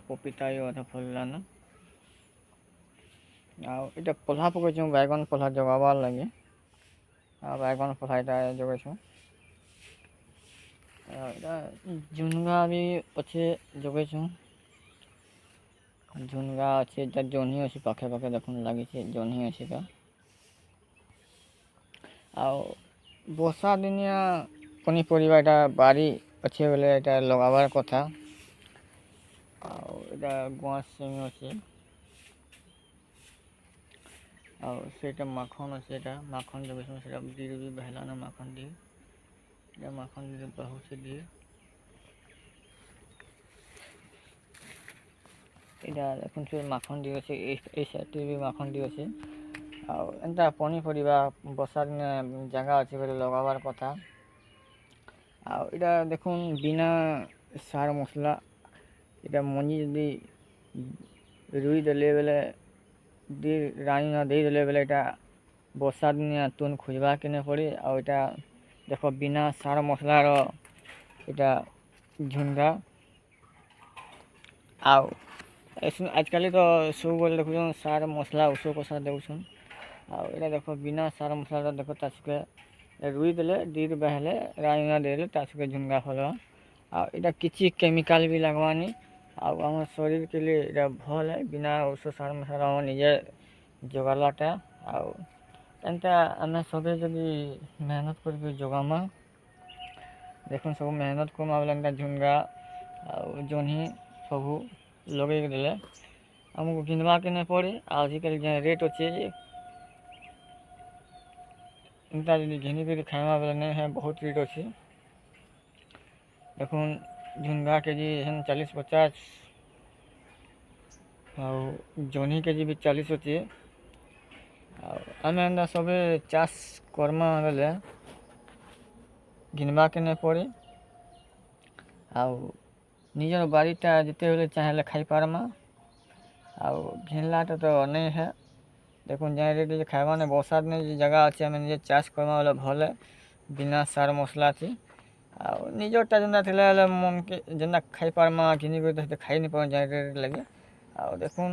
पपीता ये अधा फललान आटा पल्हा पकड़ बैगन पल्हा जगाबार लगे बैगन पल्हा यहाँ जगह झुनगा भी अच्छे जगे झुनगा अच्छे जह्नी अच्छे पाखे पाखे देख लगे जह्नी अच्छे का बर्षा दिनिया पनीपरिया यहाँ बारी अच्छे बोले यहाँ लगाबार कथा गुआस सेमी अच्छे से माखन अच्छे माखन जगह दी भी बहला ना माखन दी माखन दी बहुत से दी यहाँ देखो माखन दी अच्छे साइड भी माखन दी अच्छे एंता पनीपरिया बर्षा दिन जगह अच्छे लगाबार कथा यहाँ देख बिना सार मसला यहाँ मंजी जदि रुई देले बेले राणी न दे देले बेले यहाँ बर्षा दिन तुन खोजवा के नहीं पड़े यहाँ देख बिना सार मसलार यहाँ झुनगा आजकल तो सब बोले देखुन सार मसला ऊस कषा देउछन यहाँ देख बिना सार मसला देख तासुके रुई देले दीर बहले राणी न देले तासुके झुनगा फल यहाँ किसी केमिकल भी लगवानी आम शरीर के लिए यहाँ भल है बिना ऊस सार मसला निजे जगालाटा एंता आम सब जदि मेहनत कर जगामा देख सब मेहनत कमा बोले झुनगा जह्नी सबू लगे देले आमको घिनवा के नहीं पड़े आजिकल रेट अच्छे इनता जब घिनी कर खावा बोले नहीं है बहुत रेट अच्छे देखो झुनगा के जी 40-50 जह्नी के जी भी 40 अच्छे आम एंता सब चाष करमा बेले घिनवा के नहीं पड़े निजर बारीटा जिते बेले चाहे खाई पारमा घिनलाटा तो नहीं है देखो जहाँ रेट खावा ने बर्षा दिन जगह अच्छे आम निजे चाष करमा बोले भले बिना सार मसला थी निजरटा जेना थिला मन के जेना खाई पारमा घिनी कर खाई नहीं पार जहाँ रेट लगे देखो